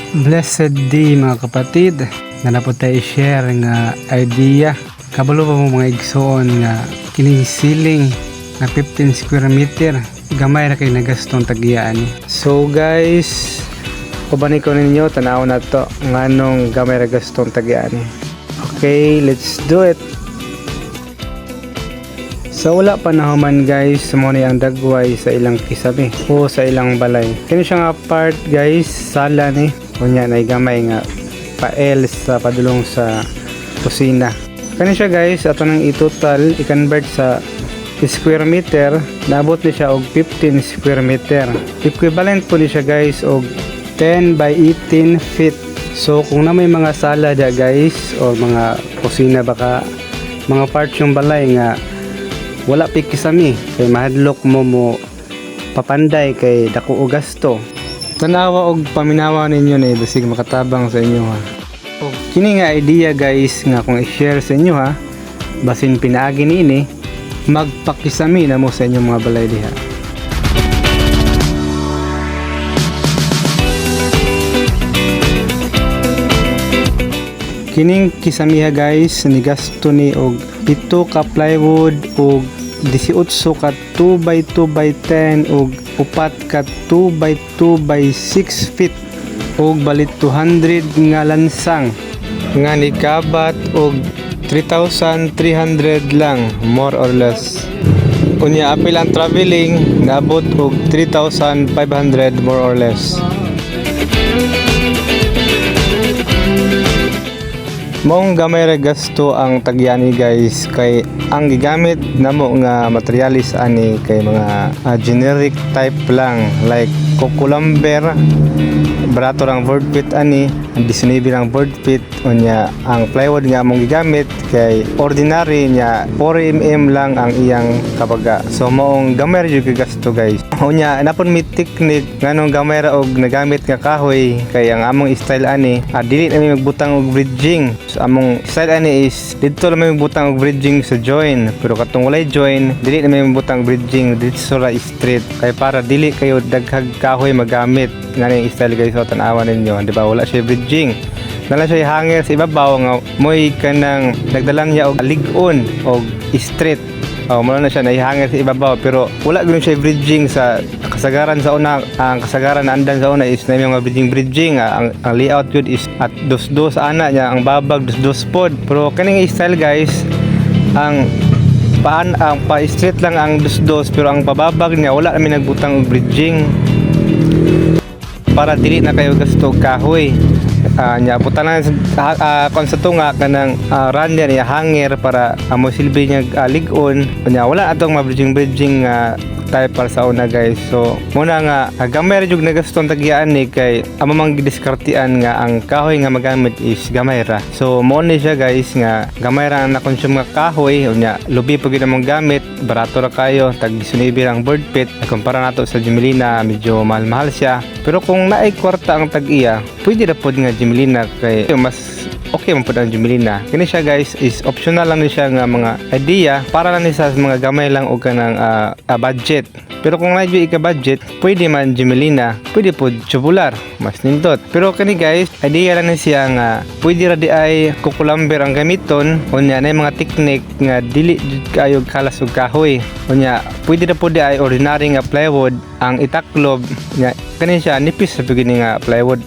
Blessed day mga kapatid, nga na po tayo share nga idea. Kabalo pa mo mga igsoon nga kining ceiling na 15 square meter. Gamay na kayo nagastong tagiyaan. So guys, kubanin ko ninyo, tanaw na to nga nung gamay na gastong tagiyaan. Okay, let's do it. So wala pa nahuman guys, muna ang dagway sa ilang kisabi o sa ilang balay. Kaya siya nga part guys, sala ni. Kunya na gamay nga pael sa padulong sa kusina. Kani siya guys, ato nang i-total, i-convert sa square meter, naabot ni siya og 15 square meter. Equivalent po ni siya guys og 10 by 18 feet. So kung na may mga sala da guys o mga kusina baka mga parts yung balay nga wala pikisami kay mahadlok mo papanday kay dako og gasto. Tanawa og paminawa ninyo na basig makatabang sa inyo ha. O kini nga idea guys nga kung i-share sa inyo ha, basin pinaagi niini magpakisami na mo sa inyong mga balay diha. Kining kisamiha guys ni gasto ni og 7 ka plywood og 18 ka 2 by 2 by 10 og 4 ka 2 by 2 by 6 feet og balit 200 nga lansang nga nikabat og 3,300 lang more or less. Unya apil ang traveling naabot og 3,500 more or less. Mong gamay ra gasto ang tagyani guys kay ang gigamit namo nga materialis ani kay mga generic type lang like kukulamber, barato lang board feet ani, 19 lang board feet. Unya ang plywood nga among gigamit kay ordinary nya 4mm lang ang iyang kabaga. So maong gamay ra jud gasto guys. Unya napon mi technique nganong gamay ra og nagamit nga kahoy kay ang among style ani dili na mi magbutang og bridging. So among style ani is dito lang may magbutang og bridging sa join, pero katong walay join dili na may magbutang bridging dito sa straight kay para dili kayo daghag kahoy magamit. Ngani style guys, so tanawa ninyo, di ba wala siya bridging. Nala siya hanger sa ibabaw nga moy kanang nagdalang niya og ligon og straight. Mula na siya naihanger sa ibabaw pero wala ganoon siya bridging sa kasagaran sa una. Ang kasagaran na andan sa una is na yung bridging ang layout yun is at dos ana niya ang babag dos pod. Pero kaning style guys, ang pa-straight lang ang dos pero ang pababag niya wala namin nagbutang og bridging para dili na kayo gasto kahoy. Nya putanan kon sa tunga kanang runner ya hanger para amo silbi niya ligon. Nya wala atong bridging type para sa una guys. So muna nga gamay ra jud nagaston tagyaan ni kay amo mang gidiskartean nga ang kahoy nga magamit is gamay ra. So mo ni siya guys nga gamay ra ang na-consume nga kahoy. Unya lubi pa gid among gamit, barato ra kayo tag 19 ang board feet. Kumpara nato sa Gemelina medyo mahal siya. Pero kung naay kwarta ang tag-iya, pwede ra pod nga Gemelina kay mas okay man po ang Gemelina. Kini siya guys is optional lang ni siya nga mga idea para lang ni sa mga gamay lang o kanang budget. Pero kung medyo ika-budget, pwede man Gemelina, pwede po tubular, mas nindot. Pero kani guys, idea lang ni siya nga pwede ra di ay kukulamber ang gamiton. Unya na mga technique nga dili kayo kalas og kahoy. Unya pwede ra po di ay ordinary nga plywood ang itaklob nya kani siya nipis sa pagini nga plywood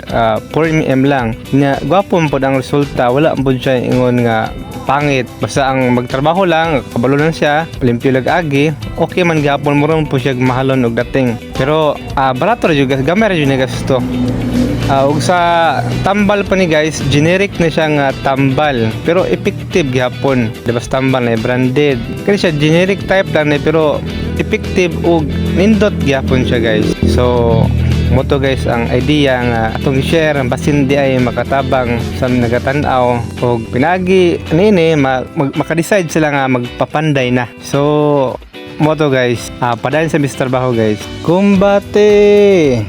4mm lang. Nya gwapo po ang resulta, wala po siya ingon nga pangit. Basta ang magtrabaho lang, kabalo lang siya, limpyo lag agi, okay man gapon mo ron po siya mahalon og dating. Pero barato ra jud gamay ra jud ni gasto. Ug sa tambal pa ni guys, generic na siya nga tambal pero effective gyapon. Di ba tambal na branded. Kani siya generic type lang pero effective ug nindot gyapon siya guys. So moto guys ang idea nga atong i-share basin di ay makatabang sa nagatan-aw og pinagi nini maka-decide sila nga magpapanday na. So moto guys, padayon sa Mr. Baho guys. Kumbate!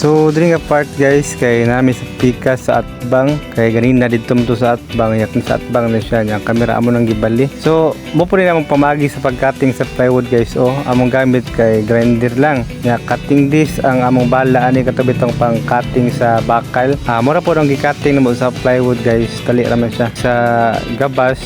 So diri nga part guys kay nami sa pika sa atbang kay ganina didto mo to sa atbang yak sa atbang na siya nya kamera amo nang gibali. So mo po rin among pamagi sa pagcutting sa plywood guys. Among gamit kay grinder lang. Nya cutting disc ang among bala ani katabi tong pang cutting sa bakal. Mura po nang gi-cutting mo sa plywood guys. Dali ra man siya sa gabas.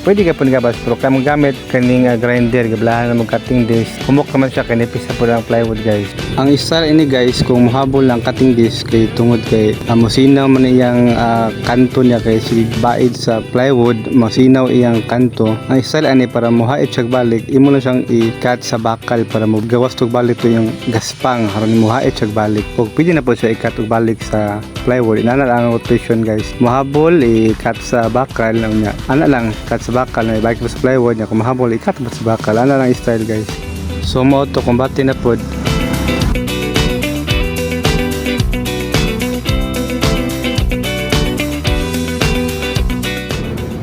Pwede ka pud gabas pero kay among gamit kaning grinder giblahan mo cutting disc. Kumok naman siya kay nipis sa pud ang plywood guys. Ang isa ini guys kung muhabol lang cutting disc kay tungod kay mosinaw man iyang kanto niya kay sige baid sa plywood mosinaw iyang kanto. Ang isa ani para muhait siya balik imo na siyang i-cut sa bakal para mo gawas tug balik to yung gaspang aron muhait siya balik. Ug pwede na po siya i-cut ug balik sa plywood. Inana lang ang rotation guys. Muhabol i-cut sa bakal nya. Ana lang cut sa bakal na ibalik sa plywood nya kung mahabol i-cut sa bakal. Ana lang style guys. So mo to kumbati na pod.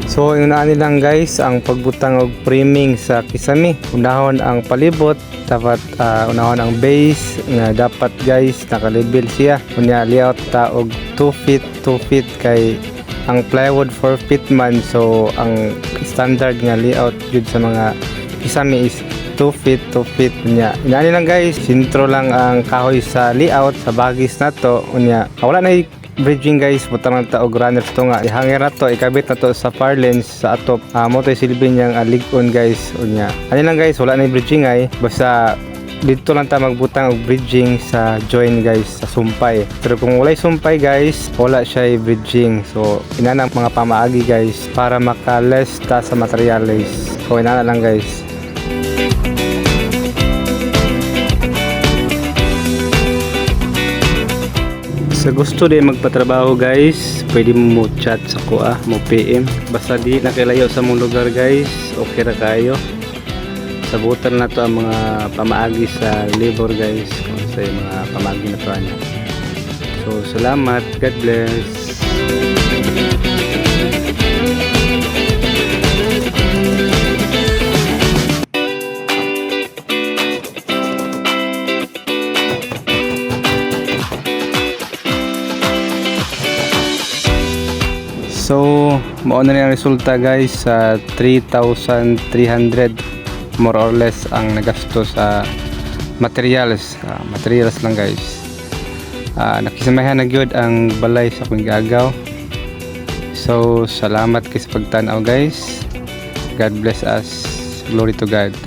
So inunaan nilang guys ang pagbutang og framing sa kisame. Unahon ang palibot, dapat unahon ang base nga dapat guys naka-level siya. Unya layout ta og 2 feet kay ang plywood 4 feet man, so ang standard nga layout jud sa mga kisame is 2 feet unya. Inani lang guys, sintro lang ang kahoy sa layout sa bagis nato unya. Wala na bridging guys, butang lang ta og runner to nga ihanger na to, ikabit na to sa far lens sa atop. Mo to silbi niyang ligon guys unya. Ani lang guys, wala na bridging ay basta dito lang ta magbutang og bridging sa join guys sa sumpay. Pero kung walay sumpay guys, wala siya bridging. So inana mga pamaagi guys para maka-less ta sa materials. So inana lang guys. Sa gusto din magpatrabaho guys, pwede mo chat sa kuha, mo PM. Basta di nakilayo sa mong lugar guys, okay ra kayo. Sabutan na to ang mga pamaagi sa labor guys, kung sa mga pamaagi na to niya. So salamat, God bless. So, mao na yung resulta guys sa 3,300 more or less ang nagasto sa materials. Materials lang guys. Nakisamahan na gyud ang balay sa akong gagaw. So, salamat kay sa pagtanaw guys. God bless us. Glory to God.